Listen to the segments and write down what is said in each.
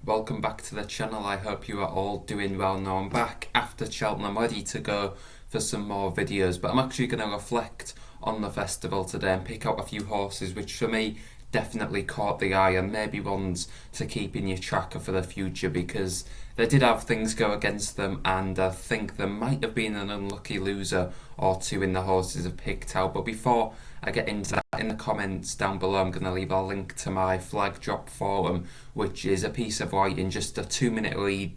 Welcome back to the channel. I hope you are all doing well. Now I'm back after Cheltenham, ready to go for some more videos, but I'm actually going to reflect on the festival today and pick out a few horses which for me definitely caught the eye and maybe ones to keep in your tracker for the future, because they did have things go against them, and I think there might have been an unlucky loser or two in the horses I've picked out. But before I get into that, in the comments down below I'm going to leave a link to my flag drop forum, which is a piece of writing, just a 2-minute read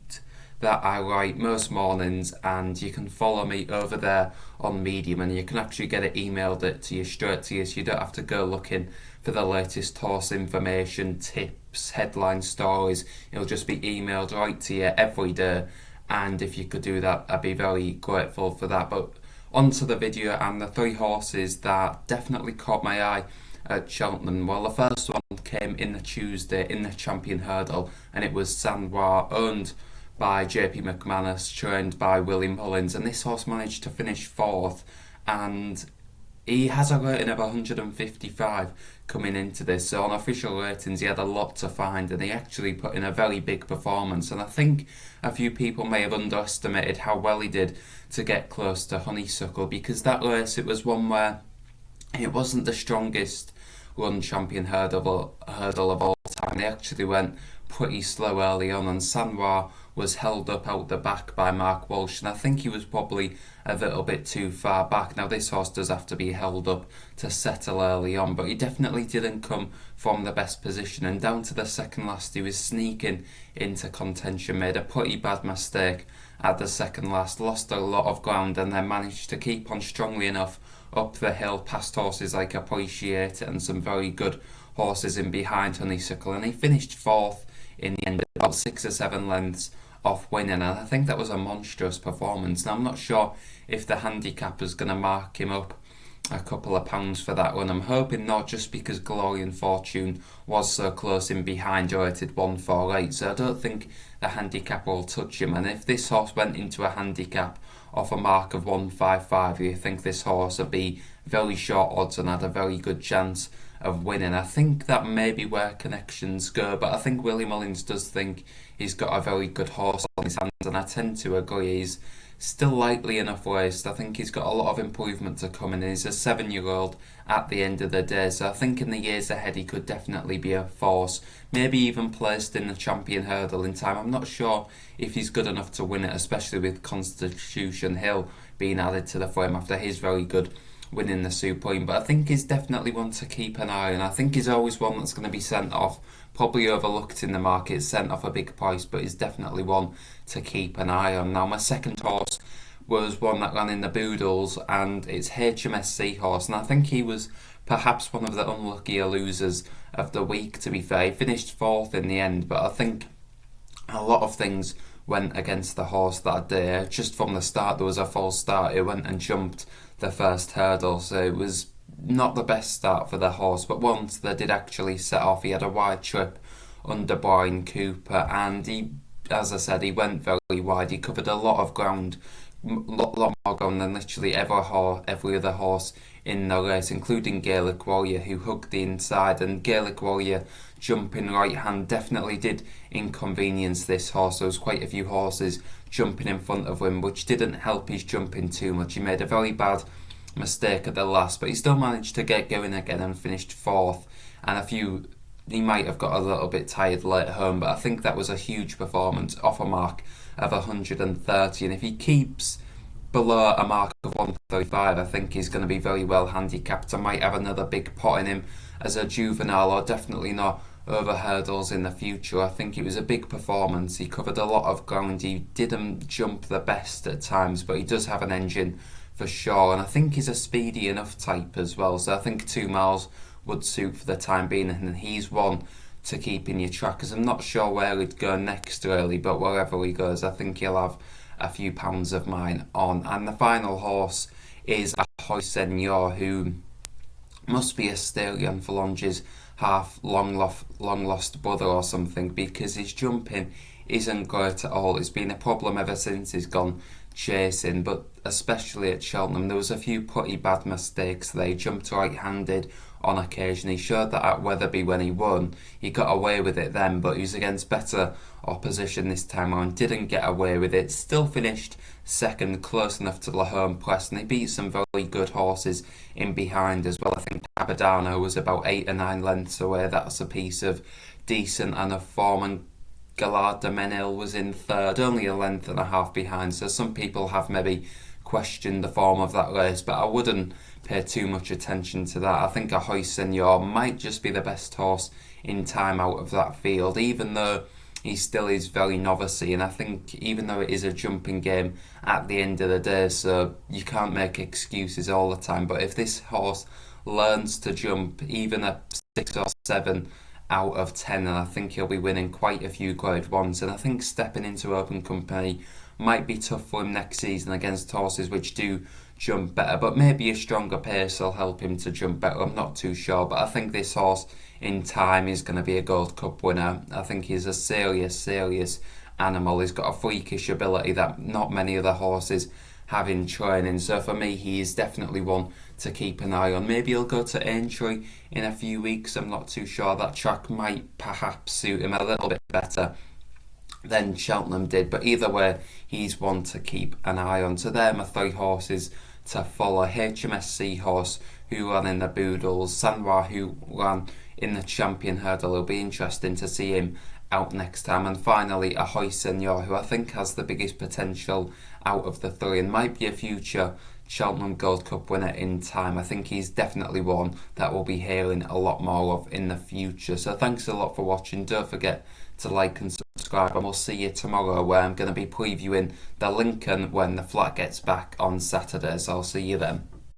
that I write most mornings, and you can follow me over there on Medium and you can actually get it emailed to you straight to you, so you don't have to go looking for the latest horse information, tips, headline stories. It'll just be emailed right to you every day, and if you could do that I'd be very grateful for that. But onto the video and the three horses that definitely caught my eye at Cheltenham. Well, the first one came in the Tuesday in the Champion Hurdle, and it was Sanoir, owned by JP McManus, trained by Willie Mullins, and this horse managed to finish fourth, and he has a rating of 155 coming into this, so on official ratings he had a lot to find, and he actually put in a very big performance. And I think a few people may have underestimated how well he did to get close to Honeysuckle, because that race, it was one where it wasn't the strongest run Champion hurdle of all time. They actually went pretty slow early on, and Sanoir was held up out the back by Mark Walsh, and I think he was probably a little bit too far back. Now this horse does have to be held up to settle early on, but he definitely didn't come from the best position, and down to the second last he was sneaking into contention, made a pretty bad mistake at the second last, lost a lot of ground, and then managed to keep on strongly enough up the hill past horses like Appreciate and some very good horses in behind Honeysuckle, and he finished fourth in the end, about 6 or 7 lengths off winning, and I think that was a monstrous performance. Now I'm not sure if the handicapper's going to mark him up a couple of pounds for that one. I'm hoping not, just because Glory and Fortune was so close in behind, rated 148, so I don't think the handicapper will touch him. And if this horse went into a handicap off a mark of 155, you think this horse would be very short odds and had a very good chance of winning. I think that may be where connections go, but I think Willie Mullins does think he's got a very good horse on his hands, and I tend to agree. He's still lightly enough raced. I think he's got a lot of improvement to come, and he's a 7-year-old at the end of the day, so I think in the years ahead he could definitely be a force, maybe even placed in the Champion Hurdle in time. I'm not sure if he's good enough to win it, especially with Constitution Hill being added to the frame after his very good winning the Supreme, but I think he's definitely one to keep an eye on. I think he's always one that's going to be sent off, probably overlooked in the market, sent off a big price, but he's definitely one to keep an eye on. Now my second horse was one that ran in the Boodles, and it's HMS Seahorse, and I think he was perhaps one of the unluckier losers of the week, to be fair. He finished fourth in the end, but I think a lot of things went against the horse that day. Just from the start there was a false start. It went and jumped the first hurdle, so it was not the best start for the horse, but once they did actually set off, he had a wide trip under Brian Cooper, and he, as I said, he went very wide. He covered a lot of ground, lot more ground than literally every other horse in the race, including Gaelic Warrior, who hugged the inside, and Gaelic Warrior jumping right hand definitely did inconvenience this horse. There was quite a few horses jumping in front of him, which didn't help his jumping too much. He made a very bad mistake at the last, but he still managed to get going again and finished fourth, and he might have got a little bit tired late home, but I think that was a huge performance off a mark of 130, and if he keeps below a mark of 135, I think he's going to be very well handicapped. I might have another big pot in him as a juvenile, or definitely not over hurdles in the future. I think it was a big performance. He covered a lot of ground. He didn't jump the best at times, but he does have an engine for sure, and I think he's a speedy enough type as well, so I think 2 miles would suit for the time being, and he's one to keep in your trackers. I'm not sure where he'd go next really, but wherever he goes I think he'll have a few pounds of mine on. And the final horse is Ahoy Senor, who must be a stallion for Longe's half long lost brother or something, because his jumping isn't great at all. It's been a problem ever since he's gone chasing, but especially at Cheltenham there was a few pretty bad mistakes. They jumped right-handed on occasion. He showed that at Wetherby when he won. He got away with it then, but he was against better opposition this time around. Didn't get away with it. Still finished second, close enough to the home press, and he beat some very good horses in behind as well. I think Abadano was about 8 or 9 lengths away. That's a piece of decent enough form, and Galard de Menil was in third, only a length and a half behind. So some people have maybe questioned the form of that race, but I wouldn't pay too much attention to that. I think a Hoy Senior might just be the best horse in time out of that field, even though he still is very novice-y, and I think even though it is a jumping game at the end of the day, so you can't make excuses all the time, but if this horse learns to jump even a 6 or 7 out of 10, and I think he'll be winning quite a few Grade 1s, and I think stepping into open company might be tough for him next season against horses which do jump better, but maybe a stronger pace will help him to jump better. I'm not too sure, but I think this horse in time is going to be a Gold Cup winner. I think he's a serious animal. He's got a freakish ability that not many other horses have in training, so for me he is definitely one to keep an eye on. Maybe he'll go to Aintree in a few weeks, I'm not too sure. That track might perhaps suit him a little bit better than Cheltenham did, but either way he's one to keep an eye on. So there are my 3 horses to follow. HMS Seahorse, who ran in the Boodles, Sanwa, who ran in the Champion Hurdle. It'll be interesting to see him out next time, and finally Ahoy Senior, who I think has the biggest potential out of the 3 and might be a future Cheltenham Gold Cup winner in time. I think he's definitely one that we'll be hearing a lot more of in the future. So thanks a lot for watching. Don't forget to like and subscribe, and we'll see you tomorrow, where I'm going to be previewing the Lincoln when the flat gets back on Saturday. So I'll see you then.